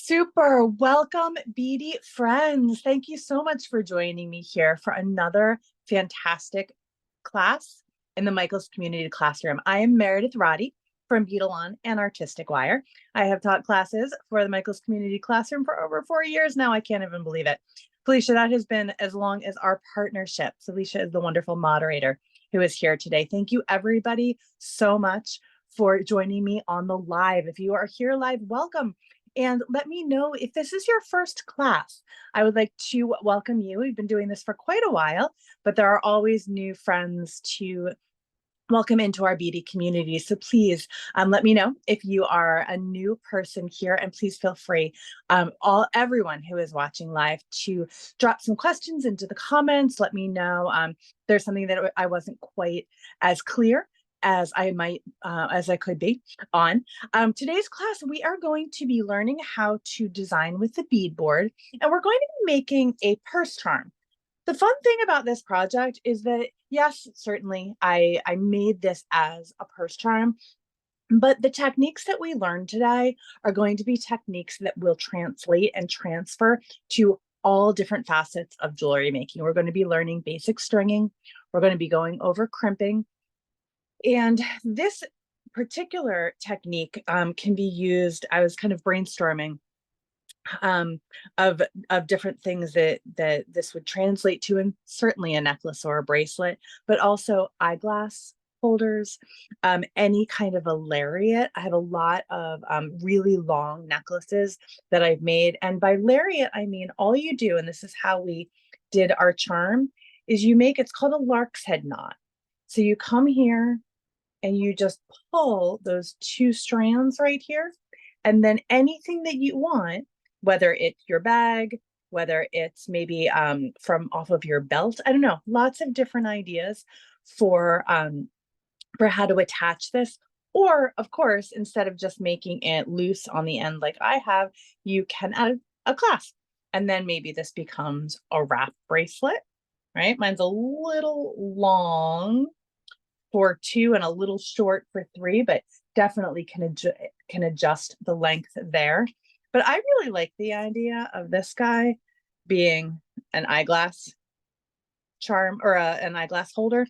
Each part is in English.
Super. Welcome, Beady friends. Thank you so much for joining me here for another fantastic class in the Michaels Community Classroom. I am Meredith Roddy from Beadalon and Artistic Wire. I have taught classes for the Michaels Community Classroom for over 4 years now. I can't even believe it. Felicia, that has been as long as our partnership. Felicia is the wonderful moderator who is here today. Thank you, everybody, so much for joining me on the live. If you are here live, welcome. And let me know if this is your first class. I would like to welcome you. We've been doing this for quite a while, but there are always new friends to welcome into our Beady community. So please let me know if you are a new person here, and please feel free, everyone who is watching live, to drop some questions into the comments. Let me know there's something that I wasn't quite as clear as I could be on. Today's class, we are going to be learning how to design with the Beadboard, and we're going to be making a purse charm. The fun thing about this project is that, yes, certainly I made this as a purse charm, but the techniques that we learn today are going to be techniques that will translate and transfer to all different facets of jewelry making. We're going to be learning basic stringing. We're going to be going over crimping. And this particular technique can be used. I was kind of brainstorming of different things that this would translate to, and certainly a necklace or a bracelet, but also eyeglass holders, any kind of a lariat. I have a lot of really long necklaces that I've made, and by lariat I mean all you do, and this is how we did our charm, is you make, it's called a lark's head knot. So you come here and you just pull those 2 strands right here, and then anything that you want, whether it's your bag, whether it's maybe from off of your belt, I don't know, lots of different ideas for how to attach this. Or of course, instead of just making it loose on the end like I have, you can add a clasp, and then maybe this becomes a wrap bracelet, right? Mine's a little long for 2 and a little short for 3, but definitely can adjust the length there. But I really like the idea of this guy being an eyeglass charm, or an eyeglass holder.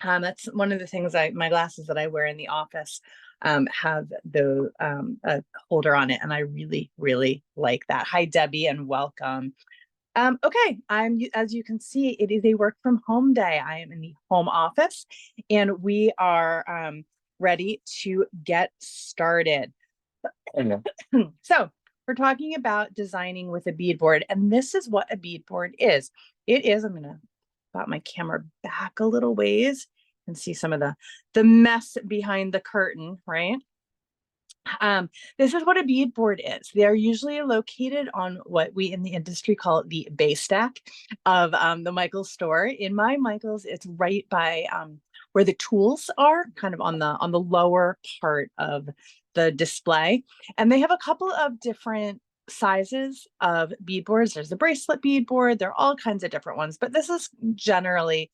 That's one of the things my glasses that I wear in the office have the a holder on it, and I really, really like that. Hi, Debbie, and welcome. Okay, as you can see, it is a work from home day. I am in the home office, and we are ready to get started. So we're talking about designing with a beadboard, and this is what a beadboard is. It is, I'm gonna put my camera back a little ways and see some of the mess behind the curtain, right? This is what a beadboard is. They are usually located on what we in the industry call the base stack of the Michaels store. In my Michaels, it's right by where the tools are, kind of on the lower part of the display. And they have a couple of different sizes of beadboards. There's a bracelet beadboard. There are all kinds of different ones, but this is generally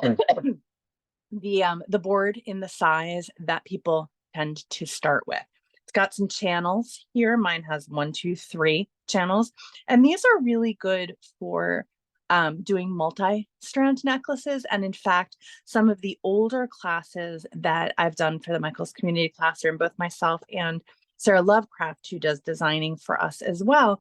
the board in the size that people tend to start with. It's got some channels here. Mine has 1, 2, 3 channels, and these are really good for doing multi-strand necklaces. And in fact, some of the older classes that I've done for the Michaels Community Classroom, both myself and Sarah Lovecraft, who does designing for us as well,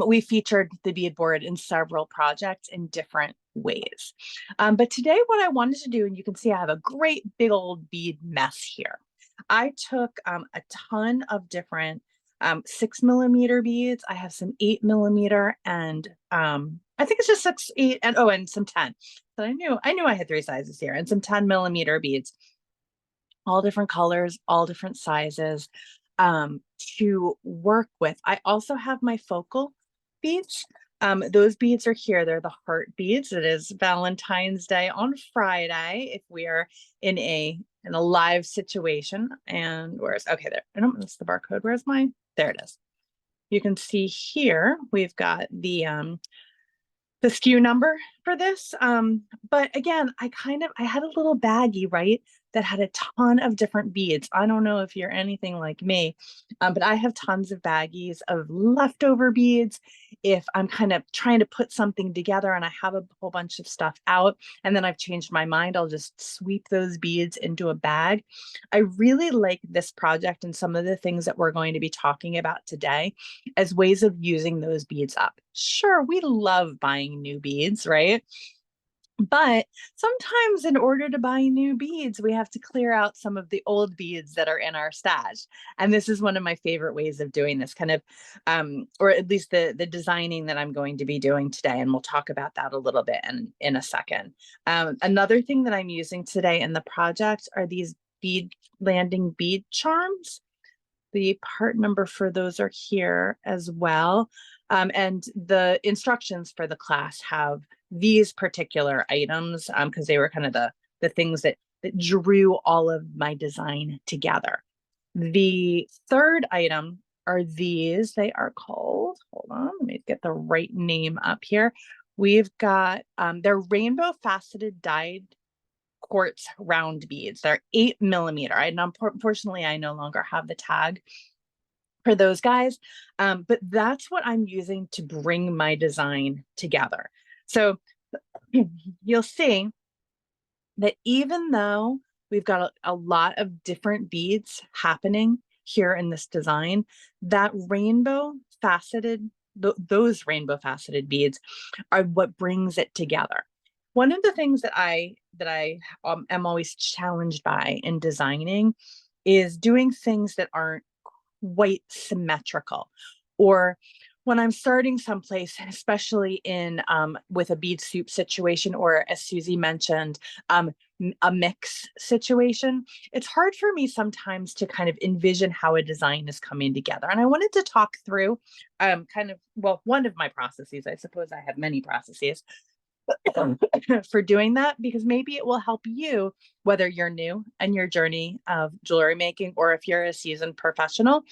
we featured the beadboard in several projects in different ways. But today what I wanted to do, and you can see I have a great big old bead mess here. I took a ton of different 6mm beads. I have some 8mm, and I think it's just 6, 8, and some 10. So I knew I had 3 sizes here, and some 10mm beads, all different colors, all different sizes to work with. I also have my focal beads. Those beads are here. They're the heart beads. It is Valentine's Day on Friday if we are in a live situation. And where's, okay, there. I don't miss the barcode. Where's mine? There it is. You can see here we've got the the SKU number for this. But again, I had a little baggie, right, that had a ton of different beads. I don't know if you're anything like me, but I have tons of baggies of leftover beads. If I'm kind of trying to put something together and I have a whole bunch of stuff out and then I've changed my mind, I'll just sweep those beads into a bag. I really like this project and some of the things that we're going to be talking about today as ways of using those beads up. Sure, we love buying new beads, right? But sometimes in order to buy new beads, we have to clear out some of the old beads that are in our stash. And this is one of my favorite ways of doing this kind of, or at least the designing that I'm going to be doing today. And we'll talk about that a little bit in a second. Another thing that I'm using today in the project are these bead landing bead charms. The part number for those are here as well. And the instructions for the class have these particular items because they were kind of the things that drew all of my design together. The third item are these. They are called, hold on, let me get the right name up here. We've got, they're rainbow faceted dyed quartz round beads. They're 8mm. Unfortunately, I no longer have the tag for those guys, but that's what I'm using to bring my design together. So you'll see that even though we've got a lot of different beads happening here in this design, that rainbow faceted, those rainbow faceted beads are what brings it together. One of the things that I am always challenged by in designing is doing things that aren't quite symmetrical, or when I'm starting someplace, especially in with a bead soup situation, or as Susie mentioned, a mix situation, it's hard for me sometimes to kind of envision how a design is coming together. And I wanted to talk through one of my processes. I suppose I have many processes for doing that, because maybe it will help you, whether you're new in your journey of jewelry making or if you're a seasoned professional.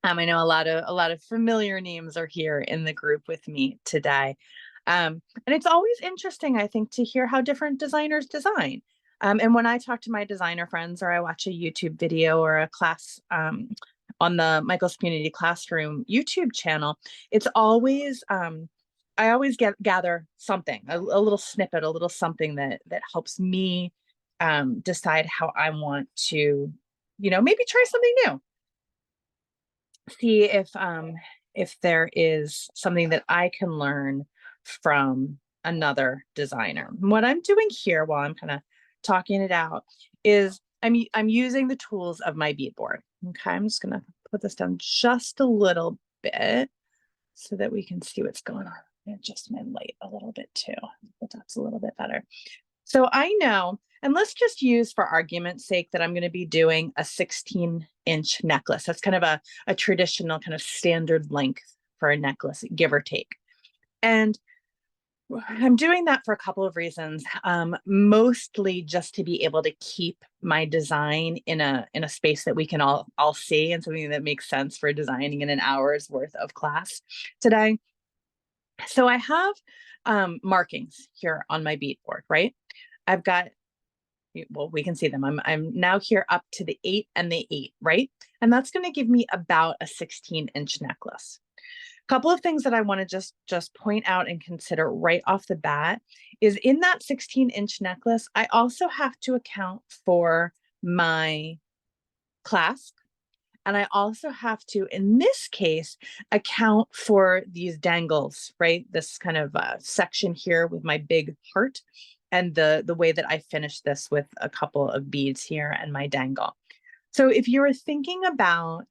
I know a lot of familiar names are here in the group with me today. And it's always interesting, I think, to hear how different designers design. And when I talk to my designer friends, or I watch a YouTube video or a class on the Michael's Community Classroom YouTube channel, it's always, I always gather something, a little snippet, a little something that helps me decide how I want to, maybe try something new. See if there is something that I can learn from another designer. What I'm doing here while I'm kind of talking it out is I'm using the tools of my Beadboard. Okay, I'm just gonna put this down just a little bit so that we can see what's going on. Adjust my light a little bit too, but that's a little bit better. So I know, and let's just use for argument's sake that I'm going to be doing a 16-inch necklace. That's kind of a traditional kind of standard length for a necklace, give or take. And I'm doing that for a couple of reasons, mostly just to be able to keep my design in a space that we can all see, and something that makes sense for designing in an hour's worth of class today. So I have markings here on my Beadboard, right? I've got, well, we can see them. I'm now here up to the 8 and the 8, right? And that's going to give me about a 16-inch necklace. A couple of things that I want to just point out and consider right off the bat is in that 16-inch necklace, I also have to account for my clasp. And I also have to, in this case, account for these dangles, right? This kind of section here with my big heart, and the way that I finished this with a couple of beads here and my dangle. So if you're thinking about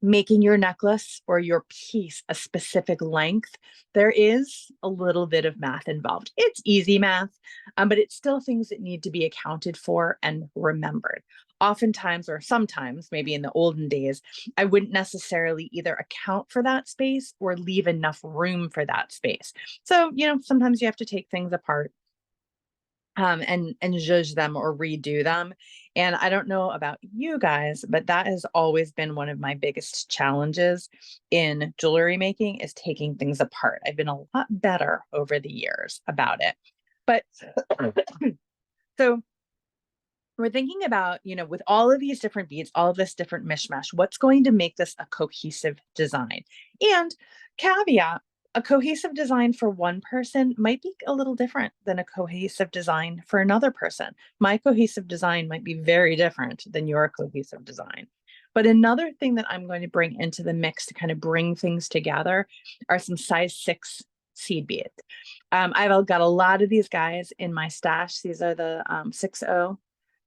making your necklace or your piece a specific length, there is a little bit of math involved. It's easy math, but it's still things that need to be accounted for and remembered. Oftentimes, or sometimes, maybe in the olden days, I wouldn't necessarily either account for that space or leave enough room for that space. So, sometimes you have to take things apart and zhuzh them or redo them. And I don't know about you guys, but that has always been one of my biggest challenges in jewelry making, is taking things apart. I've been a lot better over the years about it. But so we're thinking about, with all of these different beads, all of this different mishmash, what's going to make this a cohesive design? And caveat, a cohesive design for one person might be a little different than a cohesive design for another person. My cohesive design might be very different than your cohesive design. But another thing that I'm going to bring into the mix to kind of bring things together are some size 6 seed beads. I've got a lot of these guys in my stash. These are the 6.0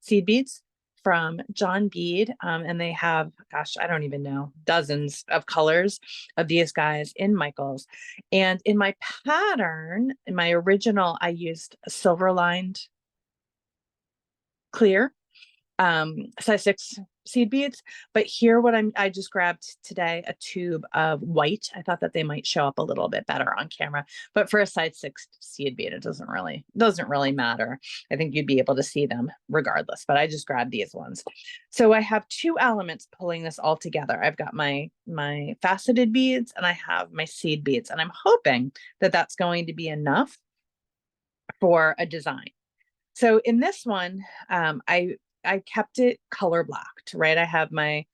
seed beads from John Bead, and they have, gosh, I don't even know, dozens of colors of these guys in Michaels. And in my pattern, in my original, I used a silver lined clear size 6 seed beads. But here, I just grabbed today a tube of white. I thought that they might show up a little bit better on camera, but for a size 6 seed bead, it doesn't really matter. I think you'd be able to see them regardless, but I just grabbed these ones. So I have two elements pulling this all together. I've got my faceted beads and I have my seed beads, and I'm hoping that that's going to be enough for a design. So in this one, I kept it color blocked, right? I have my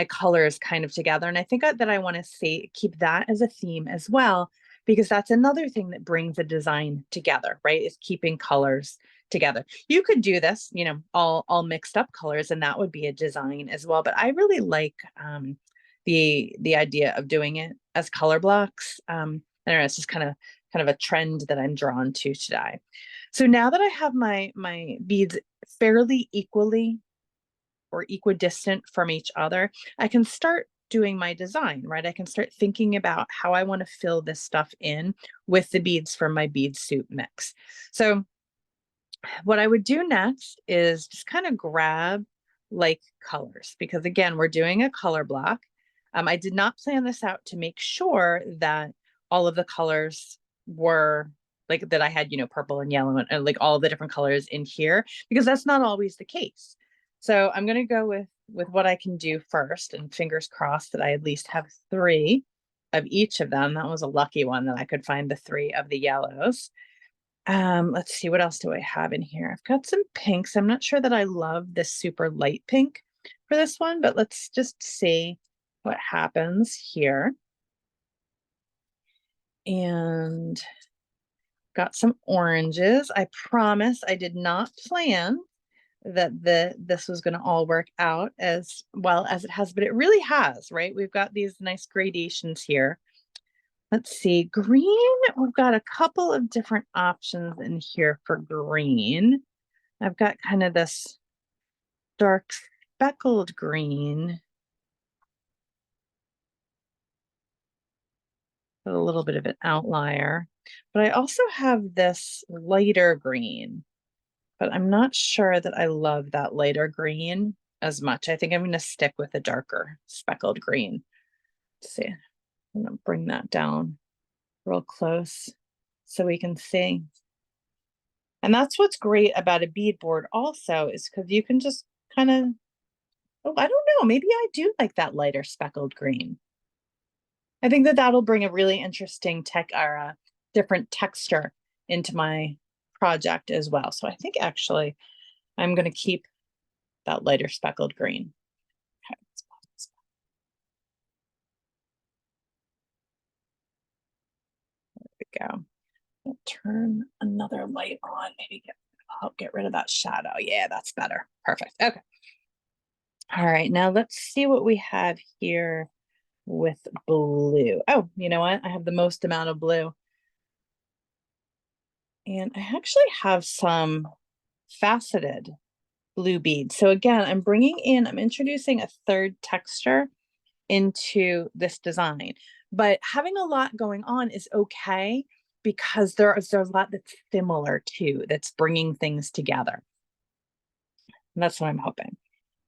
colors kind of together. And I think that I want to keep that as a theme as well, because that's another thing that brings a design together, right? Is keeping colors together. You could do this, all mixed up colors, and that would be a design as well. But I really like the idea of doing it as color blocks. I don't know, it's just kind of a trend that I'm drawn to today. So now that I have my beads fairly equally or equidistant from each other, I can start doing my design, right? I can start thinking about how I want to fill this stuff in with the beads from my bead soup mix. So what I would do next is just kind of grab like colors, because again, we're doing a color block. I did not plan this out to make sure that all of the colors were like that I had, purple and yellow and like all the different colors in here, because that's not always the case. So I'm going to go with what I can do first, and fingers crossed that I at least have 3 of each of them. That was a lucky one that I could find the 3 of the yellows. Let's see, what else do I have in here? I've got some pinks. I'm not sure that I love this super light pink for this one, but let's just see what happens here. And got some oranges. I promise I did not plan that this was going to all work out as well as it has, but it really has, right? We've got these nice gradations here. Let's see, green, we've got a couple of different options in here for green. I've got kind of this dark speckled green, with a little bit of an outlier, but I also have this lighter green, but I'm not sure that I love that lighter green as much. I think I'm going to stick with a darker speckled green. Let's see, I'm going to bring that down real close so we can see. And that's what's great about a bead board also, is because you can just kind of, oh, I don't know, maybe I do like that lighter speckled green. I think that that'll bring a really interesting different texture into my project as well. So I think actually I'm going to keep that lighter speckled green. Okay, there we go. I'll turn another light on, maybe help get rid of that shadow. Yeah, that's better. Perfect. Okay. All right, now let's see what we have here with blue. Oh, you know what? I have the most amount of blue. And I actually have some faceted blue beads. So again, I'm introducing a third texture into this design, but having a lot going on is okay, because there's a lot that's similar too, that's bringing things together. And that's what I'm hoping.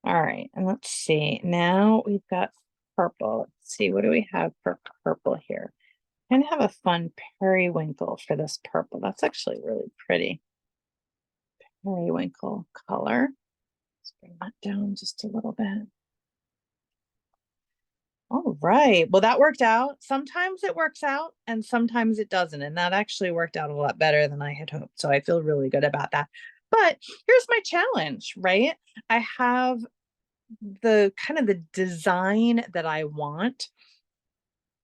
All right, and let's see. Now we've got purple. Let's see, what do we have for purple here? I kind of have a fun periwinkle for this purple. That's actually really pretty. periwinkle color. Let's bring that down just a little bit. All right. Well, that worked out. Sometimes it works out and sometimes it doesn't. And that actually worked out a lot better than I had hoped. So I feel really good about that. But here's my challenge, right? I have the kind of the design that I want,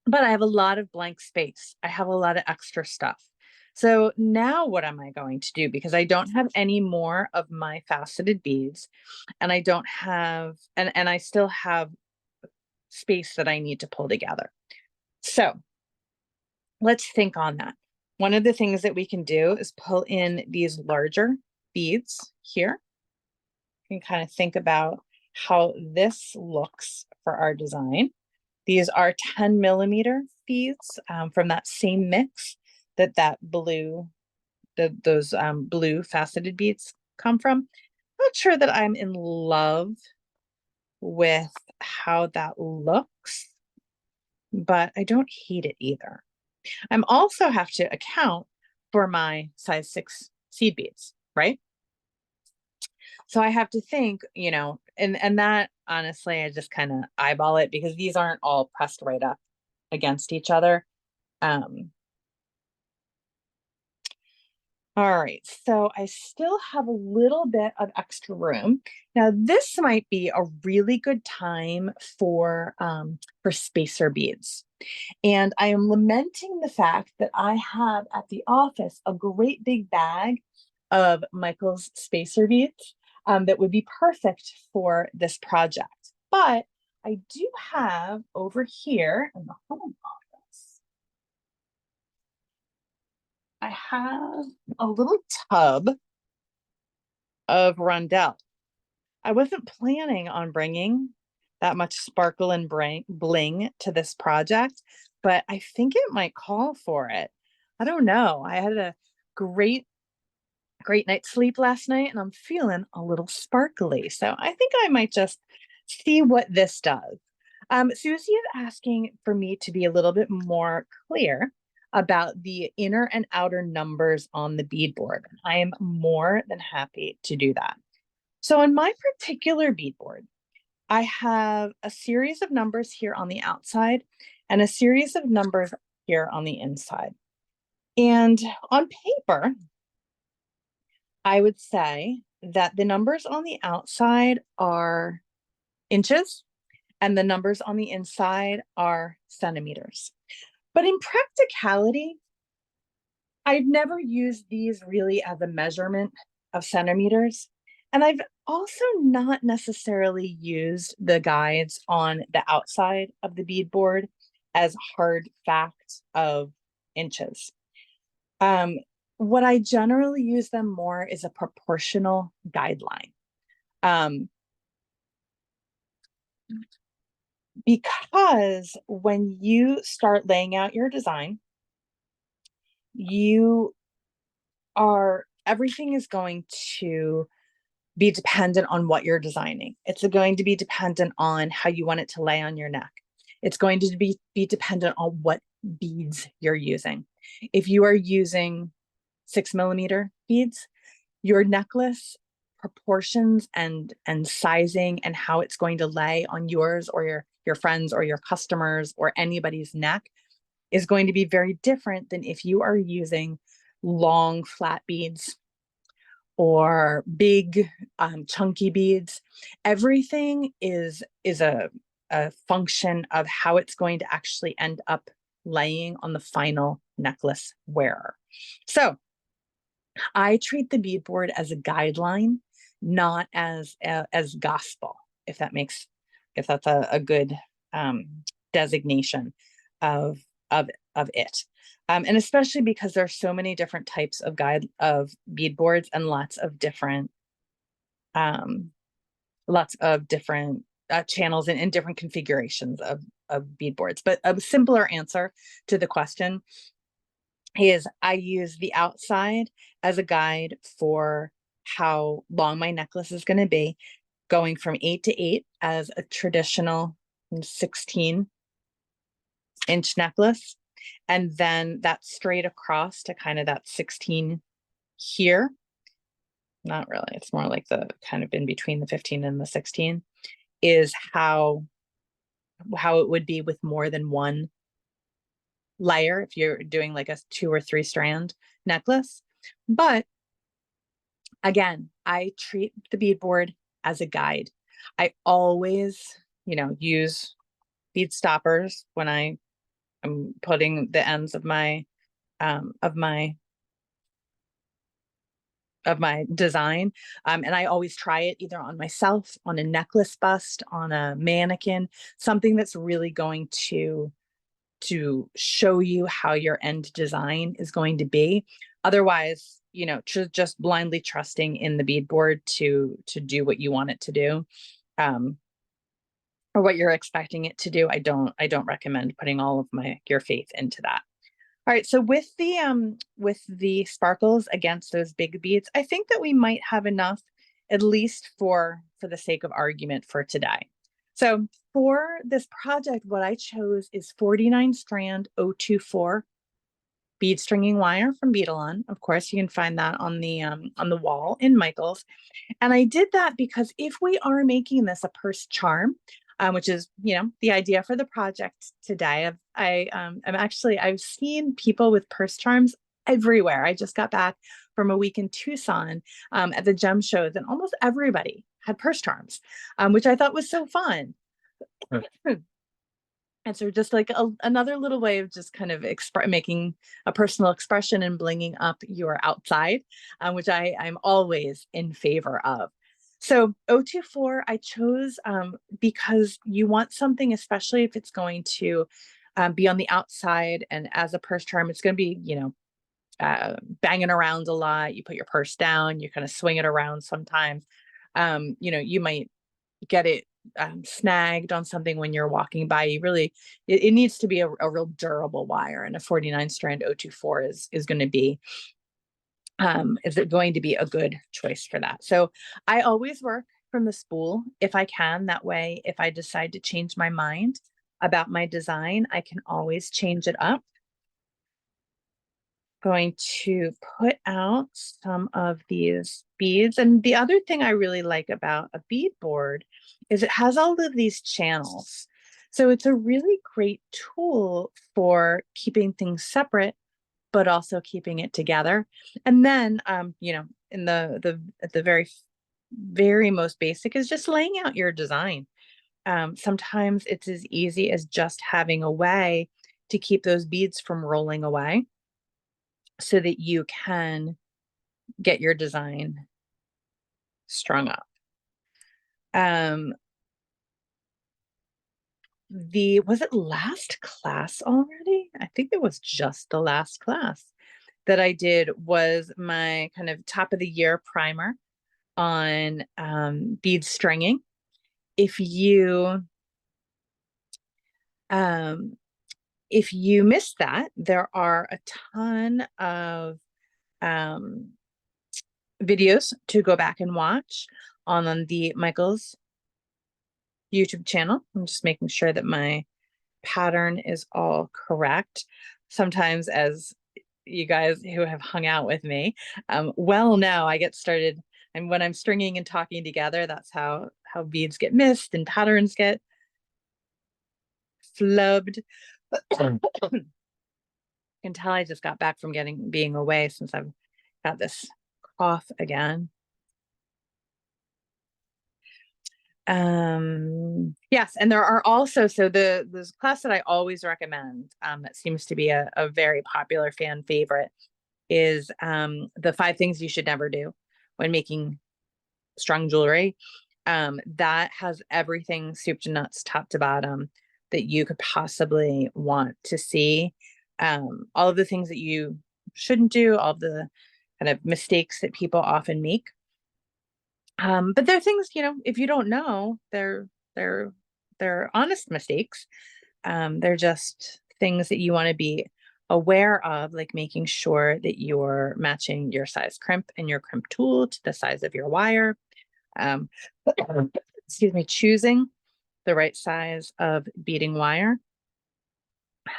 but I have a lot of blank space. I have a lot of extra stuff. So now what am I going to do? Because I don't have any more of my faceted beads and I don't have, and I still have space that I need to pull together. So let's think on that. One of the things that we can do is pull in these larger beads here. You can kind of think about how this looks for our design. These are 10 millimeter beads from that same mix that blue, those blue faceted beads come from. Not sure that I'm in love with how that looks, but I don't hate it either. I'm also have to account for my size 6 seed beads, right? So I have to think, you know, and that honestly, I just kind of eyeball it because these aren't all pressed right up against each other. All right, so I still have a little bit of extra room. Now, this might be a really good time for spacer beads. And I am lamenting the fact that I have at the office a great big bag of Michael's spacer beads that would be perfect for this project. But I do have over here in the home office, I have a little tub of Rondell. I wasn't planning on bringing that much sparkle and bling to this project, but I think it might call for it. I don't know. I had a great night's sleep last night and I'm feeling a little sparkly. So I think I might just see what this does. Susie is asking for me to be a little bit more clear about the inner and outer numbers on the beadboard. I am more than happy to do that. So on my particular beadboard, I have a series of numbers here on the outside and a series of numbers here on the inside. And on paper, I would say that the numbers on the outside are inches and the numbers on the inside are centimeters. But in practicality, I've never used these really as a measurement of centimeters. And I've also not necessarily used the guides on the outside of the beadboard as hard facts of inches. What I generally use them more is a proportional guideline. Because when you start laying out your design, everything is going to be dependent on what you're designing. It's going to be dependent on how you want it to lay on your neck. It's going to be dependent on what beads you're using. If you are using 6 millimeter beads, your necklace proportions and sizing and how it's going to lay on yours or your friends or your customers or anybody's neck is going to be very different than if you are using long flat beads or big chunky beads. Everything is a function of how it's going to actually end up laying on the final necklace wearer. So I treat the beadboard as a guideline, not as gospel, if that's a good designation of it. And especially because there's so many different types of beadboards and lots of different channels and different configurations of beadboards. But a simpler answer to the question is I use the outside as a guide for how long my necklace is going to be, going from 8 to 8 as a traditional 16-inch necklace, and then that straight across to kind of that 16 here not really, it's more like the kind of in between the 15 and the 16, is how it would be with more than one layer if you're doing like a 2 or 3 strand necklace. But again, I treat the beadboard as a guide. I always, use bead stoppers when I am putting the ends of my um, of my of my design. And I always try it either on myself, on a necklace bust, on a mannequin, something that's really going to show you how your end design is going to be. Otherwise, just blindly trusting in the beadboard to do what you want it to do, or what you're expecting it to do. I don't recommend putting all of your faith into that. All right, so with the sparkles against those big beads, I think that we might have enough, at least for the sake of argument, for today. So for this project, what I chose is 49 strand 024 bead stringing wire from Beadalon. Of course, you can find that on the wall in Michael's. And I did that because if we are making this a purse charm, which is, the idea for the project today, I've seen people with purse charms everywhere. I just got back from a week in Tucson at the gem shows, and almost everybody had purse charms, which I thought was so fun. And so just like another little way of just kind of making a personal expression and blinging up your outside, which I'm always in favor of. So 024 I chose because you want something, especially if it's going to be on the outside, and as a purse charm, it's going to be, banging around a lot. You put your purse down, you kind of swing it around sometimes. You might get it snagged on something when you're walking by. It needs to be a real durable wire, and a 49 strand 024 is going to be a good choice for that. So I always work from the spool if I can. That way, if I decide to change my mind about my design, I can always change it up. Going to put out some of these beads. And the other thing I really like about a bead board is it has all of these channels. So it's a really great tool for keeping things separate, but also keeping it together. And then, in at the very, very most basic is just laying out your design. Sometimes it's as easy as just having a way to keep those beads from rolling away, so that you can get your design strung up. Was it last class already? I think it was just the last class that I did, was my kind of top of the year primer on bead stringing. If you missed that, there are a ton of videos to go back and watch on the Michael's YouTube channel. I'm just making sure that my pattern is all correct. Sometimes, as you guys who have hung out with me well know, I get started, and when I'm stringing and talking together, that's how beads get missed and patterns get flubbed. You can tell I just got back from being away, since I've got this cough again. Yes, and there are also, so this class that I always recommend, that seems to be a very popular fan favorite, is the 5 things you should never do when making strung jewelry. That has everything soup to nuts, top to bottom, that you could possibly want to see. All of the things that you shouldn't do, all of the kind of mistakes that people often make. But they're things, if you don't know, they're honest mistakes. They're just things that you want to be aware of, like making sure that you're matching your size crimp and your crimp tool to the size of your wire. Excuse me, choosing the right size of beading wire.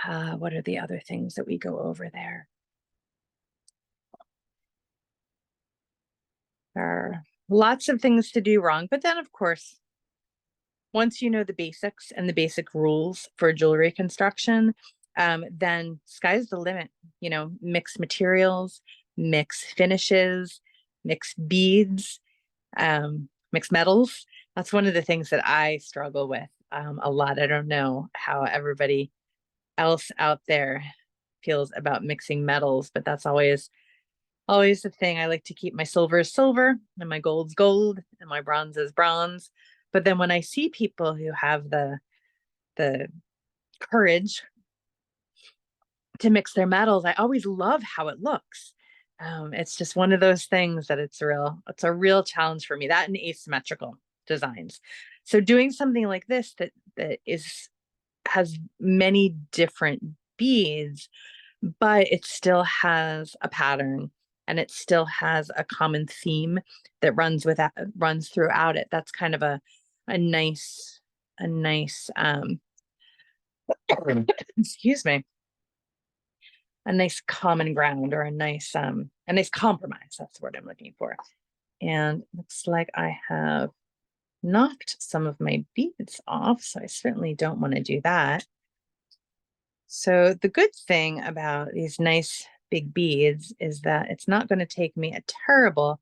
What are the other things that we go over there? There are lots of things to do wrong, but then of course, once you know the basics and the basic rules for jewelry construction, then sky's the limit. Mix materials, mix finishes, mix beads, mix metals. That's one of the things that I struggle with a lot. I don't know how everybody else out there feels about mixing metals, but that's always the thing. I like to keep my silver as silver and my gold's gold and my bronze as bronze. But then when I see people who have the courage to mix their metals, I always love how it looks. It's just one of those things that it's a real challenge for me, that and asymmetrical designs. So doing something like this that has many different beads, but it still has a pattern and it still has a common theme that runs throughout it. That's kind of a nice excuse me, a nice common ground, or a nice compromise. That's the word I'm looking for. And looks like I have knocked some of my beads off, so I certainly don't want to do that. So the good thing about these nice big beads is that it's not going to take me a terrible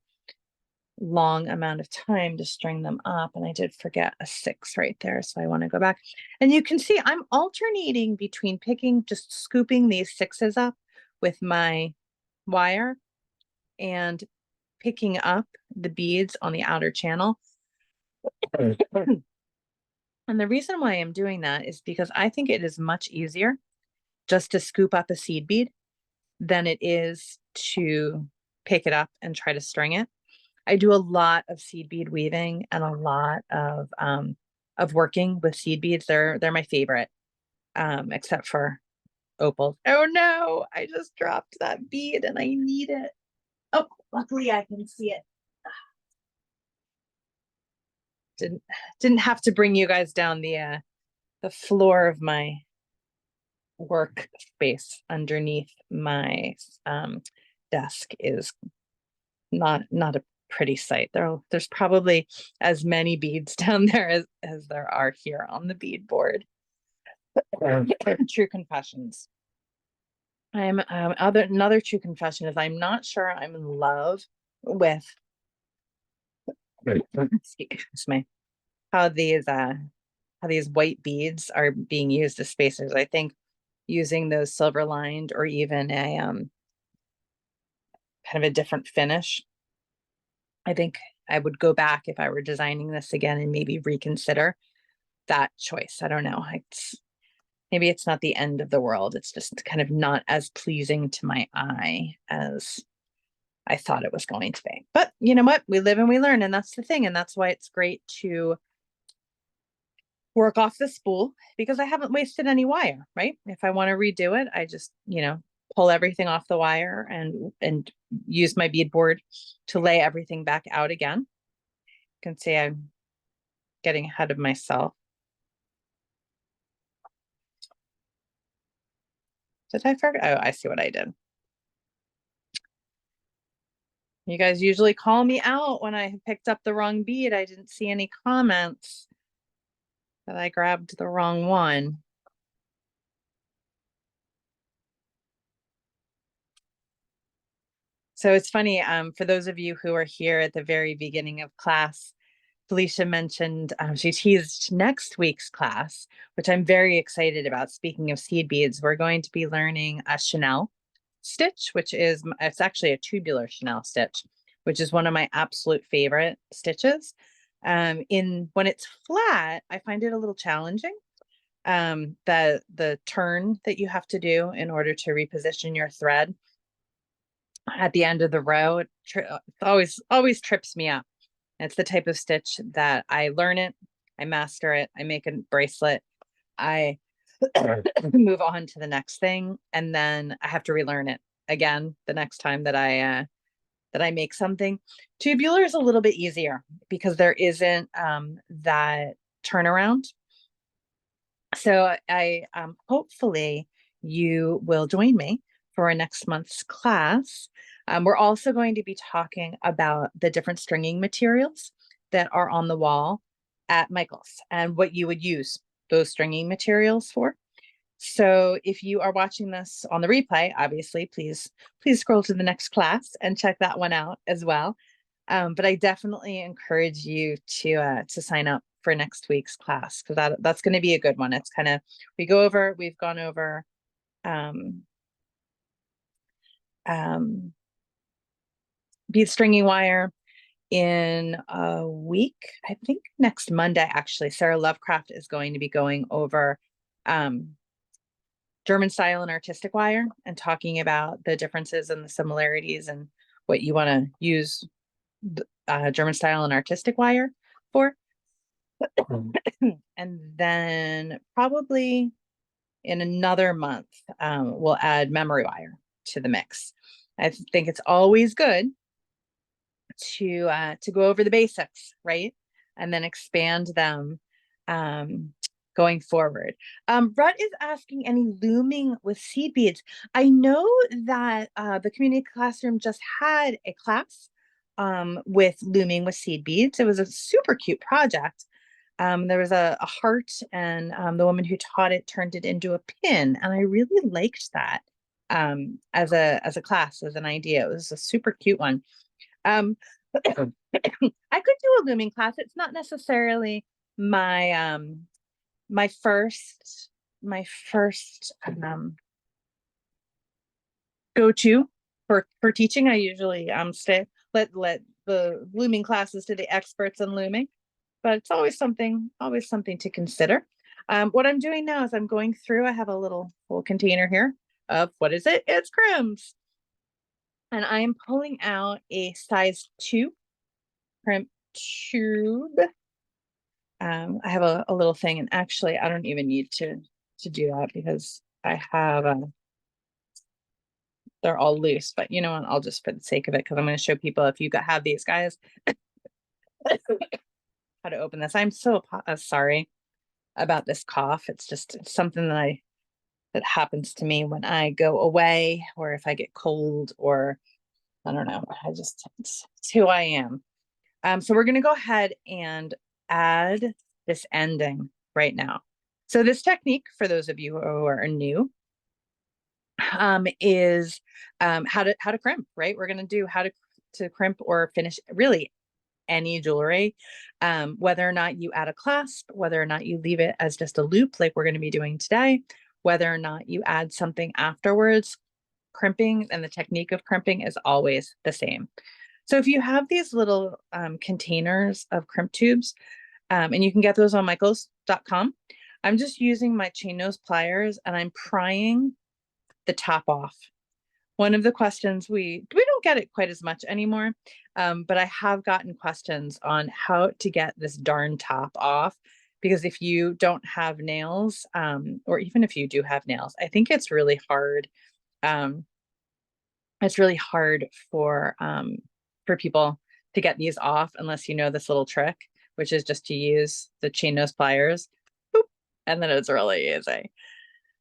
long amount of time to string them up. And I did forget a 6 right there, so I want to go back. And you can see I'm alternating between just scooping these 6s up with my wire and picking up the beads on the outer channel. And the reason why I'm doing that is because I think it is much easier just to scoop up a seed bead than it is to pick it up and try to string it. I do a lot of seed bead weaving and a lot of working with seed beads. They're my favorite, except for opals. Oh no, I just dropped that bead and I need it. Oh, luckily I can see it. Didn't have to bring you guys down the floor of my work space underneath my desk is not a pretty sight. There's probably as many beads down there as there are here on the bead board. True confessions. Another true confession is I'm not sure I'm in love with excuse me, how these white beads are being used as spacers. I think using those silver lined or even a kind of a different finish, I think I would go back if I were designing this again and maybe reconsider that choice. I don't know. Maybe it's not the end of the world. It's just kind of not as pleasing to my eye as I thought it was going to be. But you know what? We live and we learn, and that's the thing. And that's why it's great to work off the spool, because I haven't wasted any wire, right? If I want to redo it, I just, pull everything off the wire and use my bead board to lay everything back out again. You can see I'm getting ahead of myself. Did I forget? Oh, I see what I did. You guys usually call me out when I picked up the wrong bead. I didn't see any comments that I grabbed the wrong one. So it's funny, for those of you who are here at the very beginning of class, Felicia mentioned she teased next week's class, which I'm very excited about. Speaking of seed beads, we're going to be learning a Chanel stitch, it's actually a tubular Chanel stitch, which is one of my absolute favorite stitches. When it's flat, I find it a little challenging. The turn that you have to do in order to reposition your thread at the end of the row, it always trips me up. It's the type of stitch that I learn it, I master it, I make a bracelet, I move on to the next thing, and then I have to relearn it again the next time that I make something. Tubular is a little bit easier because there isn't that turnaround. So I hopefully you will join me for our next month's class. We're also going to be talking about the different stringing materials that are on the wall at Michael's and what you would use those stringing materials for. So if you are watching this on the replay, obviously, please scroll to the next class and check that one out as well. But I definitely encourage you to sign up for next week's class, because that's going to be a good one. It's kind of, we've gone over bead stringing wire in a week. I think next Monday, actually, Sarah Lovecraft is going to be going over German style and artistic wire and talking about the differences and the similarities and what you want to use German style and artistic wire for. And then probably in another month, we'll add memory wire to the mix. I think it's always good to go over the basics, right? And then expand them going forward. Rut is asking, any looming with seed beads? I know that the community classroom just had a class with looming with seed beads. It was a super cute project. There was a heart, and the woman who taught it turned it into a pin, and I really liked that as a class, as an idea. It was a super cute one. I could do a looming class. It's not necessarily my my first go-to for teaching. I usually let the looming classes to the experts in looming, but it's always something to consider. What I'm doing now is I'm going through, I have a little container here of, what is it? It's Crimps. And I am pulling out a size 2 crimp tube. I have a little thing, and actually I don't even need to do that because I have they're all loose, but you know what, I'll just, for the sake of it, because I'm going to show people, if you have these guys, how to open this. I'm so sorry about this cough. It's something that happens to me when I go away, or if I get cold, or I don't know. It's who I am. So we're going to go ahead and add this ending right now. So this technique, for those of you who are new, is how to crimp, right? We're going to do how to crimp or finish really any jewelry, whether or not you add a clasp, whether or not you leave it as just a loop like we're going to be doing today, whether or not you add something afterwards. Crimping and the technique of crimping is always the same. So if you have these little containers of crimp tubes, and you can get those on michaels.com, I'm just using my chain nose pliers and I'm prying the top off. One of the questions, we don't get it quite as much anymore, but I have gotten questions on how to get this darn top off, because if you don't have nails, or even if you do have nails, I think it's really hard. It's really hard for people to get these off unless you know this little trick, which is just to use the chain nose pliers, boop, and then it's really easy.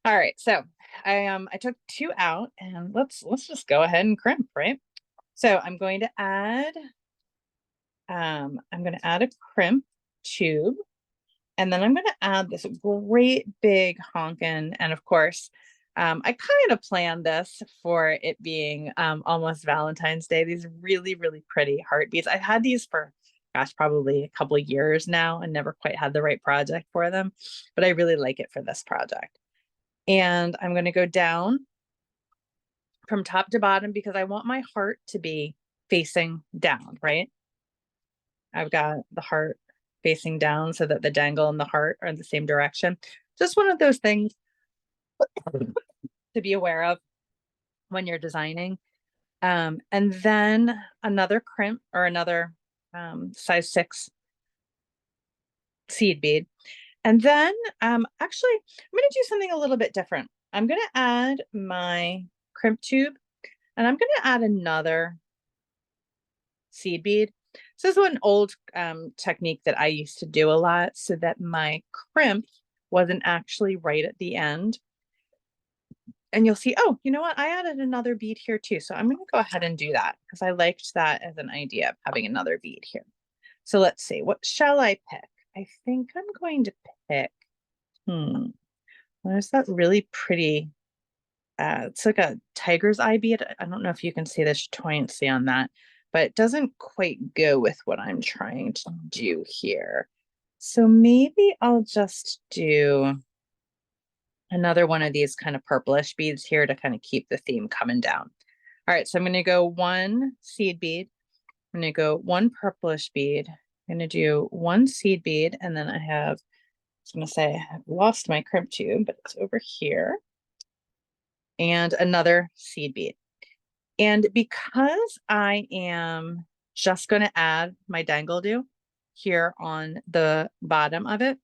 All right, so I took 2 out, and let's just go ahead and crimp, right? So I'm going to add a crimp tube, and then I'm going to add this great big honkin', and of course, I kind of planned this for it being almost Valentine's Day. These really, really pretty heart beads. I've had these for, gosh, probably a couple of years now, and never quite had the right project for them, but I really like it for this project. And I'm going to go down from top to bottom because I want my heart to be facing down, right? I've got the heart facing down so that the dangle and the heart are in the same direction. Just one of those things to be aware of when you're designing. And then another crimp, or another size 6 seed bead. And then actually, I'm going to do something a little bit different. I'm going to add my crimp tube, and I'm going to add another seed bead. So this is an old technique that I used to do a lot, so that my crimp wasn't actually right at the end. And you'll see, oh, you know what? I added another bead here too. So I'm going to go ahead and do that because I liked that as an idea of having another bead here. So let's see, what shall I pick? I think I'm going to pick, there's that really pretty, it's like a tiger's eye bead. I don't know if you can see the chatoyancy on that, but it doesn't quite go with what I'm trying to do here. So maybe I'll just do another one of these kind of purplish beads here to kind of keep the theme coming down. All right, so I'm going to go one seed bead. I'm going to go one purplish bead. I'm going to do one seed bead, and then I was going to say I've lost my crimp tube, but it's over here. And another seed bead. And because I am just going to add my dangle do here on the bottom of it,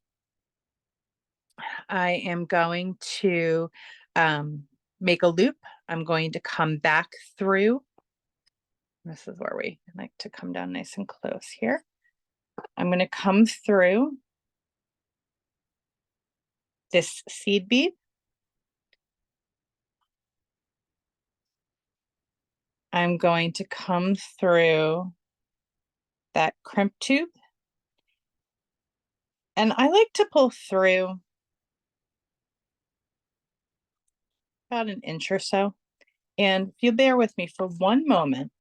I am going to make a loop. I'm going to come back through. This is where we like to come down nice and close here. I'm going to come through this seed bead. I'm going to come through that crimp tube. And I like to pull through about an inch or so. And if you bear with me for one moment,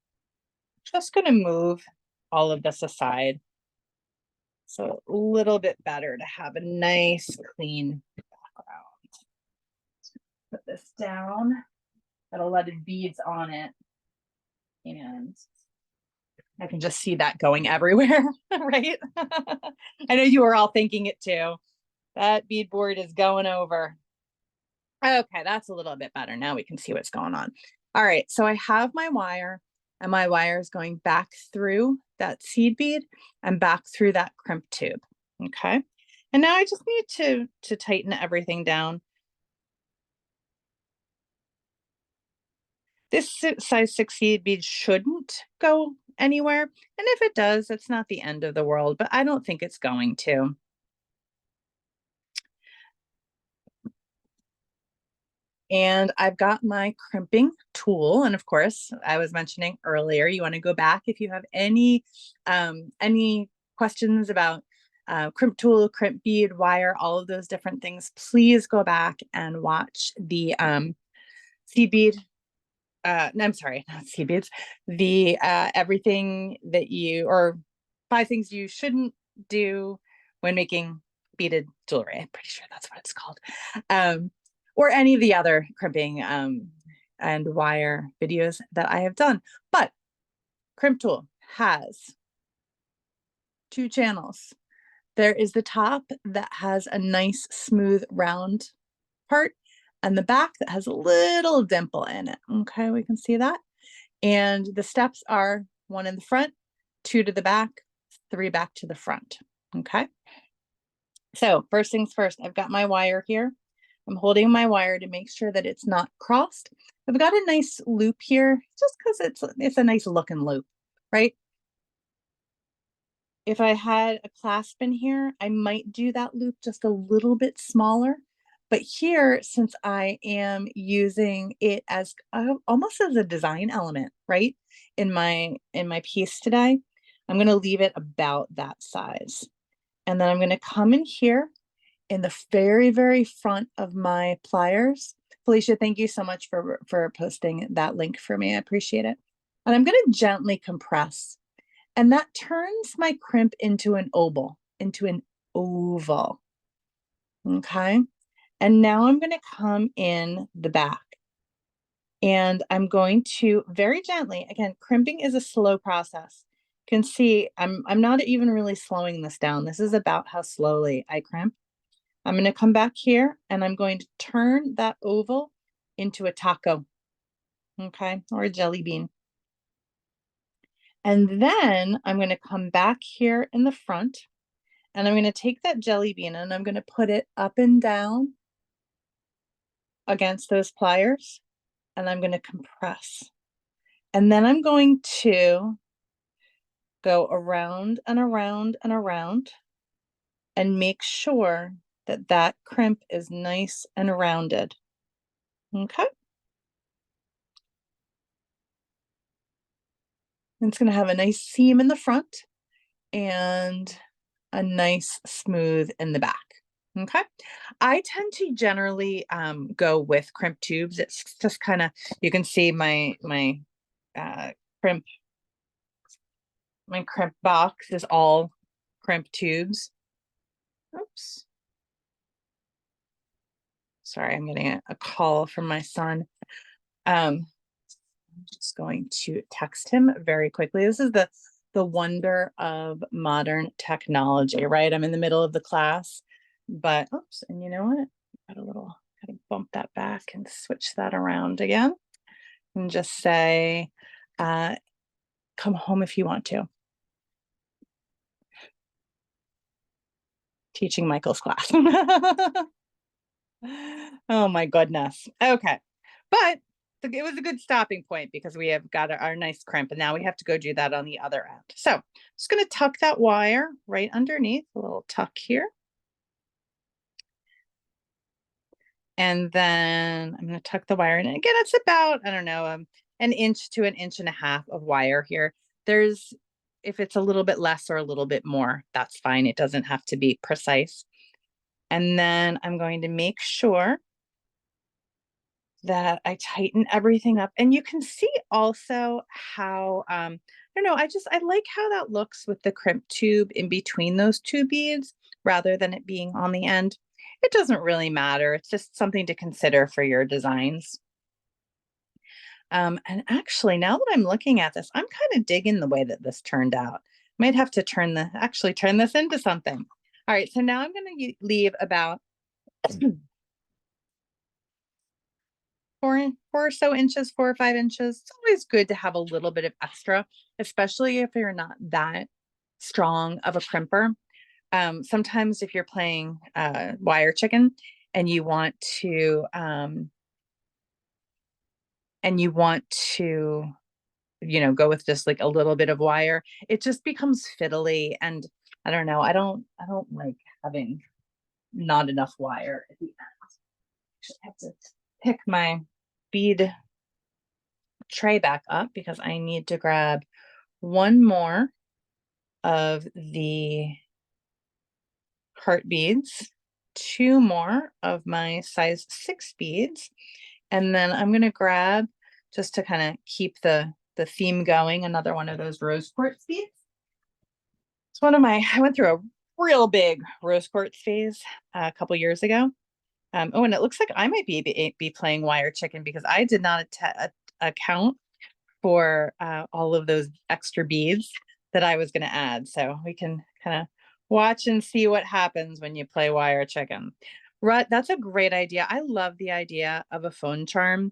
I'm just going to move all of this aside. So a little bit better to have a nice clean background. Put this down. Got a lot of beads on it. And I can just see that going everywhere, right? I know you were all thinking it too. That beadboard is going over. Okay, that's a little bit better. Now we can see what's going on. All right, so I have my wire, and my wire is going back through that seed bead and back through that crimp tube. Okay, and now I just need to tighten everything down. This size 6 seed bead shouldn't go anywhere, and if it does, it's not the end of the world, but I don't think it's going to. And I've got my crimping tool. And of course, I was mentioning earlier, you want to go back if you have any questions about crimp tool, crimp bead, wire, all of those different things, please go back and watch the seed bead. No, I'm sorry, not seed beads. The everything that or 5 things you shouldn't do when making beaded jewelry. I'm pretty sure that's what it's called. Or any of the other crimping and wire videos that I have done. But Crimp Tool has 2 channels. There is the top that has a nice smooth round part, and the back that has a little dimple in it. Okay, we can see that. And the steps are 1 in the front, 2 to the back, 3 back to the front. Okay. So first things first, I've got my wire here. I'm holding my wire to make sure that it's not crossed. I've got a nice loop here just because it's a nice looking loop, right? If I had a clasp in here, I might do that loop just a little bit smaller. But here, since I am using it as almost as a design element, right? In my piece today, I'm going to leave it about that size. And then I'm going to come in here in the very, very front of my pliers. Felicia, thank you so much for posting that link for me. I appreciate it. And I'm going to gently compress. And that turns my crimp into an oval. Okay. And now I'm going to come in the back. And I'm going to very gently, again, crimping is a slow process. You can see I'm not even really slowing this down. This is about how slowly I crimp. I'm going to come back here and I'm going to turn that oval into a taco, okay, or a jelly bean. And then I'm going to come back here in the front and I'm going to take that jelly bean and I'm going to put it up and down against those pliers and I'm going to compress. And then I'm going to go around and around and around and make sure that that crimp is nice and rounded. Okay. And it's going to have a nice seam in the front and a nice smooth in the back. Okay. I tend to generally go with crimp tubes. It's just kind of, you can see my uh, crimp, my crimp box is all crimp tubes. Oops. Sorry, I'm getting a call from my son. I'm just going to text him very quickly. This is the wonder of modern technology, right? I'm in the middle of the class, but oops, and you know what? Got a little, gotta bump that back and switch that around again and just say, come home if you want to. Teaching Michael's class. Oh my goodness. Okay. But it was a good stopping point because we have got our nice crimp and now we have to go do that on the other end. So I'm just going to tuck that wire right underneath, a little tuck here. And then I'm going to tuck the wire in. And again, it's about, I don't know, an inch to an inch and a half of wire here. There's, if it's a little bit less or a little bit more, that's fine. It doesn't have to be precise. And then I'm going to make sure that I tighten everything up. And you can see also how, I don't know, I like how that looks with the crimp tube in between those two beads rather than it being on the end. It doesn't really matter. It's just something to consider for your designs. And actually, now that I'm looking at this, I'm kind of digging the way that this turned out. Might have to turn this into something. All right, so now I'm going to leave about 4 or so inches, 4 or 5 inches. It's always good to have a little bit of extra, especially if you're not that strong of a crimper. Sometimes if you're playing wire chicken and you want to go with just like a little bit of wire, it just becomes fiddly. And I don't know, I don't like having not enough wire at the end. I have to pick my bead tray back up because I need to grab one more of the heart beads, 2 more of my size 6 beads, and then I'm going to grab, just to kind of keep the theme going, another one of those rose quartz beads. It's I went through a real big rose quartz phase a couple years ago. Oh, and it looks like I might be playing wire chicken because I did not account for all of those extra beads that I was going to add. So we can kind of watch and see what happens when you play wire chicken. Right, that's a great idea. I love the idea of a phone charm.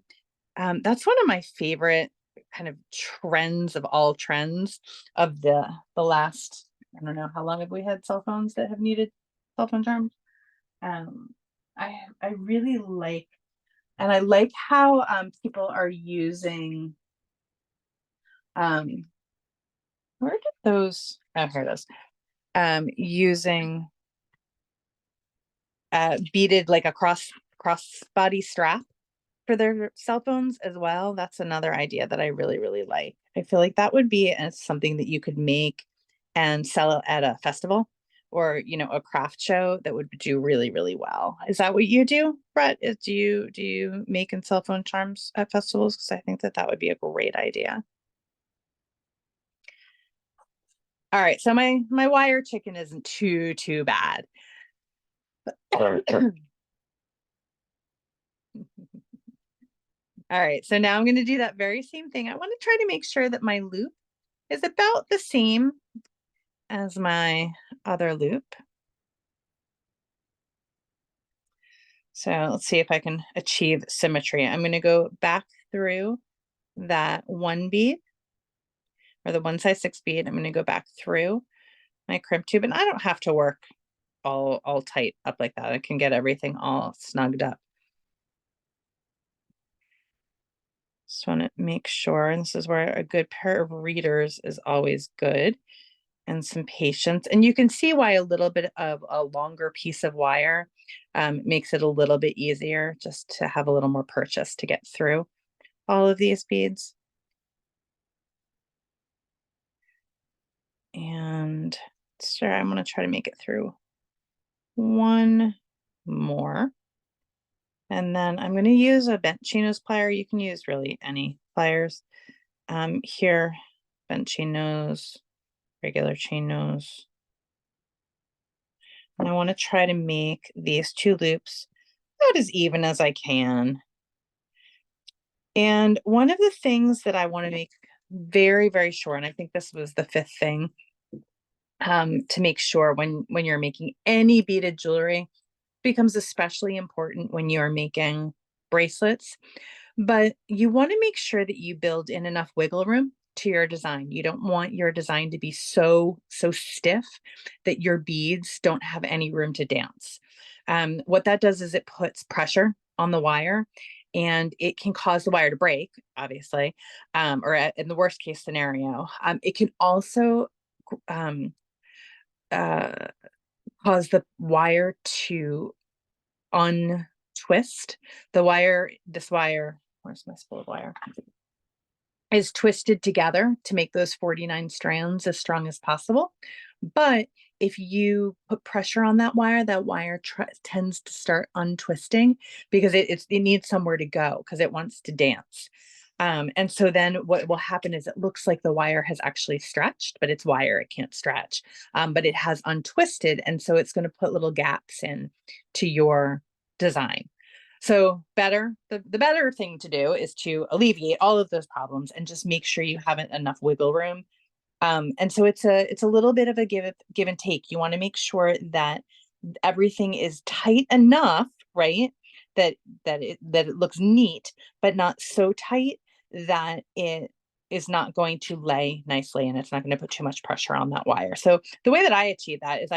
That's one of my favorite kind of trends of all trends of the last, I don't know, how long have we had cell phones that have needed cell phone charms? I really like, and I like how people are using where did those, oh, here it is, using beaded, like a cross body strap for their cell phones as well. That's another idea that I really, really like. I feel like that would be something that you could make and sell at a festival or, a craft show that would do really, really well. Is that what you do, Brett? Do you make and sell phone charms at festivals? Because I think that would be a great idea. All right, so my wire chicken isn't too bad. All right, so now I'm going to do that very same thing. I want to try to make sure that my loop is about the same as my other loop. So let's see if I can achieve symmetry. I'm going to go back through that one bead, or the 1 size 6 bead. I'm going to go back through my crimp tube, and I don't have to work all tight up like that. I can get everything all snugged up. Just want to make sure, and this is where a good pair of readers is always good. and some patience. And you can see why a little bit of a longer piece of wire makes it a little bit easier just to have a little more purchase to get through all of these beads. And sure, I'm going to try to make it through one more. And then I'm going to use a bent chinos plier. You can use really any pliers. Here, bent chinos, regular chinos. And I want to try to make these two loops about as even as I can. And one of the things that I want to make very, very sure, and I think this was the fifth thing, to make sure when you're making any beaded jewelry, becomes especially important when you're making bracelets. But you want to make sure that you build in enough wiggle room to your design. You don't want your design to be so stiff that your beads don't have any room to dance. What that does is it puts pressure on the wire, and it can cause the wire to break, obviously, or in the worst case scenario. It can also cause the wire to untwist. This wire, where's my spool of wire? Is twisted together to make those 49 strands as strong as possible. But if you put pressure on that wire tends to start untwisting because it needs somewhere to go because it wants to dance. And so then what will happen is it looks like the wire has actually stretched, but it's wire, it can't stretch. But it has untwisted, and so it's going to put little gaps in to your design. So the better thing to do is to alleviate all of those problems and just make sure you have enough wiggle room. And so it's a little bit of a give and take. You want to make sure that everything is tight enough, right? That it looks neat, but not so tight that it is not going to lay nicely and it's not going to put too much pressure on that wire. So the way that I achieve that is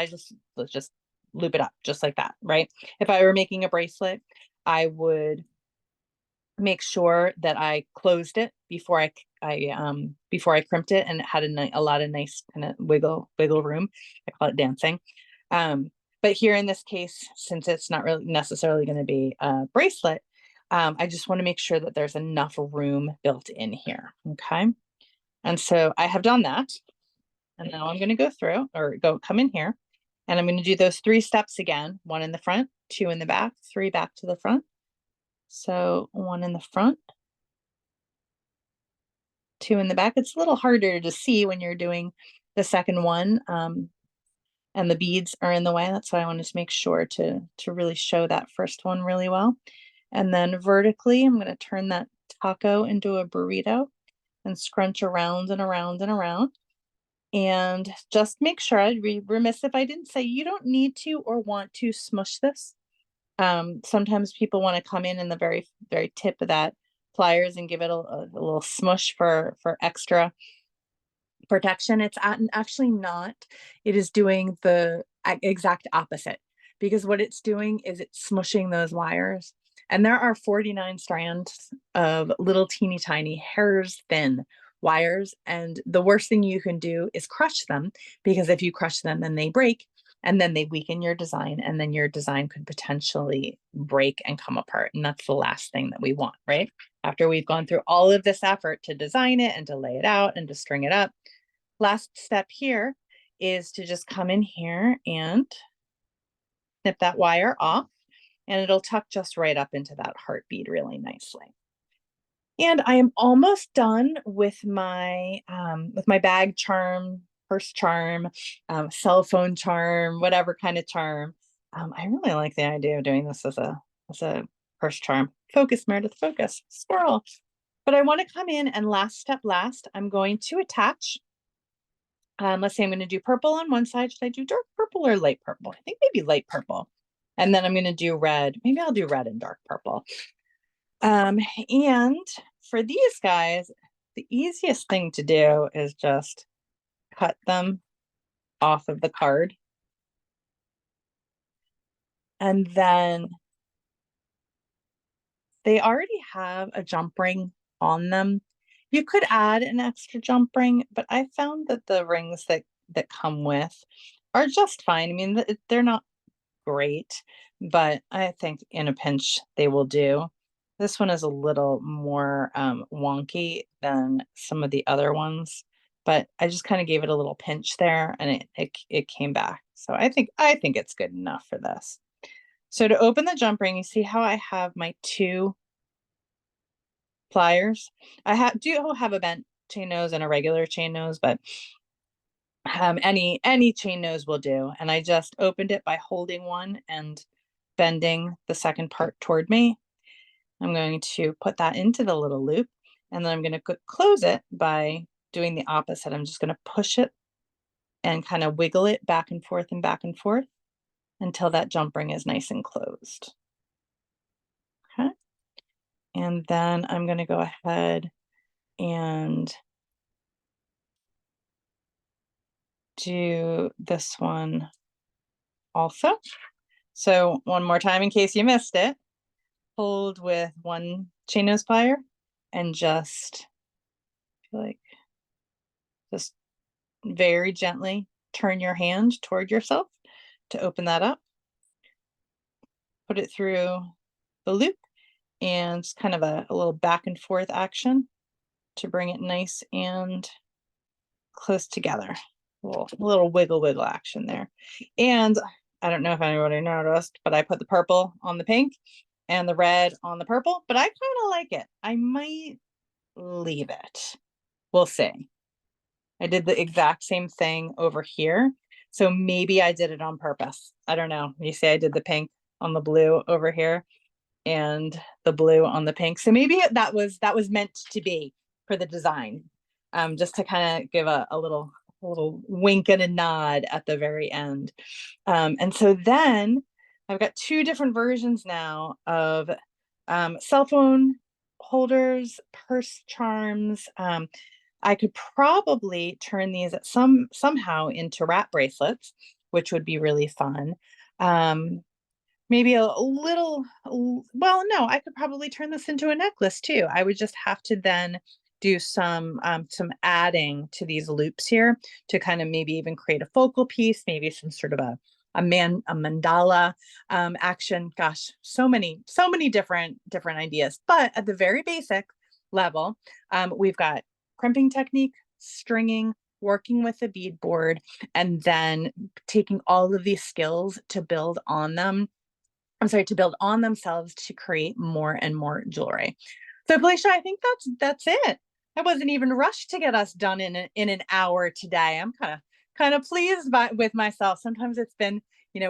let's just loop it up just like that, right? If I were making a bracelet, I would make sure that I closed it before I crimped it, and it had a lot of nice kind of wiggle room. I call it dancing. But here in this case, since it's not really necessarily going to be a bracelet, I just want to make sure that there's enough room built in here. Okay. And so I have done that. And now I'm going to go through come in here, and I'm going to do those 3 steps again, 1 in the front, 2 in the back, 3 back to the front. So 1 in the front, 2 in the back. It's a little harder to see when you're doing the second one, and the beads are in the way. That's why I wanted to make sure to really show that first one really well. And then vertically, I'm going to turn that taco into a burrito and scrunch around and around and around. And just make sure, I'd be remiss if I didn't say you don't need to or want to smush this. Sometimes people want to come in the very, very tip of that pliers and give it a little smush for extra protection. It's actually not. It is doing the exact opposite, because what it's doing is it's smushing those wires. And there are 49 strands of little teeny tiny hairs thin wires. And the worst thing you can do is crush them, because if you crush them, then they break, and then they weaken your design, and then your design could potentially break and come apart. And that's the last thing that we want, right? After we've gone through all of this effort to design it and to lay it out and to string it up, last step here is to just come in here and snip that wire off, and it'll tuck just right up into that heart bead really nicely. And I am almost done with my bag charm, purse charm, cell phone charm, whatever kind of charm. I really like the idea of doing this as a purse charm. Focus, Meredith, focus, squirrel. But I want to come in, and last, I'm going to attach. Let's say I'm going to do purple on one side. Should I do dark purple or light purple? I think maybe light purple. And then I'm going to do red. Maybe I'll do red and dark purple. And for these guys, the easiest thing to do is just cut them off of the card. And then they already have a jump ring on them. You could add an extra jump ring, but I found that the rings that that come with are just fine. I mean, they're not great, but I think in a pinch they will do. This one is a little more wonky than some of the other ones, but I just kind of gave it a little pinch there and it came back. So I think it's good enough for this. So to open the jump ring, you see how I have my 2 pliers. I do have a bent chain nose and a regular chain nose, but any chain nose will do. And I just opened it by holding one and bending the second part toward me. I'm going to put that into the little loop, and then I'm going to close it by doing the opposite. I'm just going to push it and kind of wiggle it back and forth until that jump ring is nice and closed. Okay. And then I'm going to go ahead and do this one also. So one more time in case you missed it, hold with one chain nose plier and just very gently turn your hand toward yourself to open that up. Put it through the loop and just kind of a little back and forth action to bring it nice and close together. A little wiggle action there. And I don't know if anybody noticed, but I put the purple on the pink and the red on the purple, but I kind of like it. I might leave it. We'll see. I did the exact same thing over here. So maybe I did it on purpose. I don't know. You see I did the pink on the blue over here and the blue on the pink. So maybe that was meant to be for the design. Just to kind of give a little wink and a nod at the very end. And so then I've got 2 different versions now of cell phone holders, purse charms. I could probably turn these somehow into wrap bracelets, which would be really fun. Maybe a little, well, no, I could probably turn this into a necklace too. I would just have to then do some adding to these loops here to kind of maybe even create a focal piece, maybe some sort of a mandala action. Gosh, so many different ideas. But at the very basic level, we've got crimping technique, stringing, working with the bead board, and then taking all of these skills to build on them. To build on themselves to create more and more jewelry. So Felicia, I think that's it. I wasn't even rushed to get us done in an hour today. I'm kind of pleased with myself. Sometimes it's been,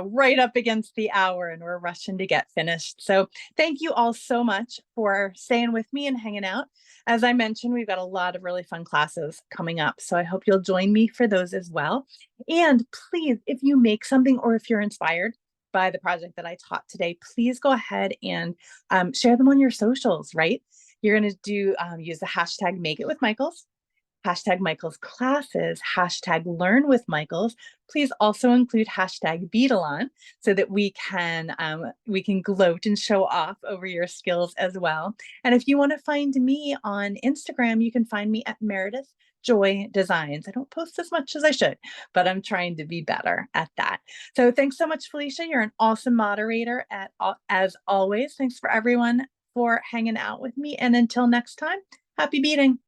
right up against the hour and we're rushing to get finished. So thank you all so much for staying with me and hanging out. As I mentioned, we've got a lot of really fun classes coming up. So I hope you'll join me for those as well. And please, if you make something or if you're inspired by the project that I taught today, please go ahead and share them on your socials, right? You're going to do use the hashtag Make It With Michaels, hashtag Michaels Classes, hashtag Learn With Michaels. Please also include hashtag Beadalon so that we can gloat and show off over your skills as well. And if you want to find me on Instagram, you can find me at Meredith Joy Designs. I don't post as much as I should, but I'm trying to be better at that. So thanks so much, Felicia. You're an awesome moderator as always. Thanks for everyone for hanging out with me. And until next time, happy beading.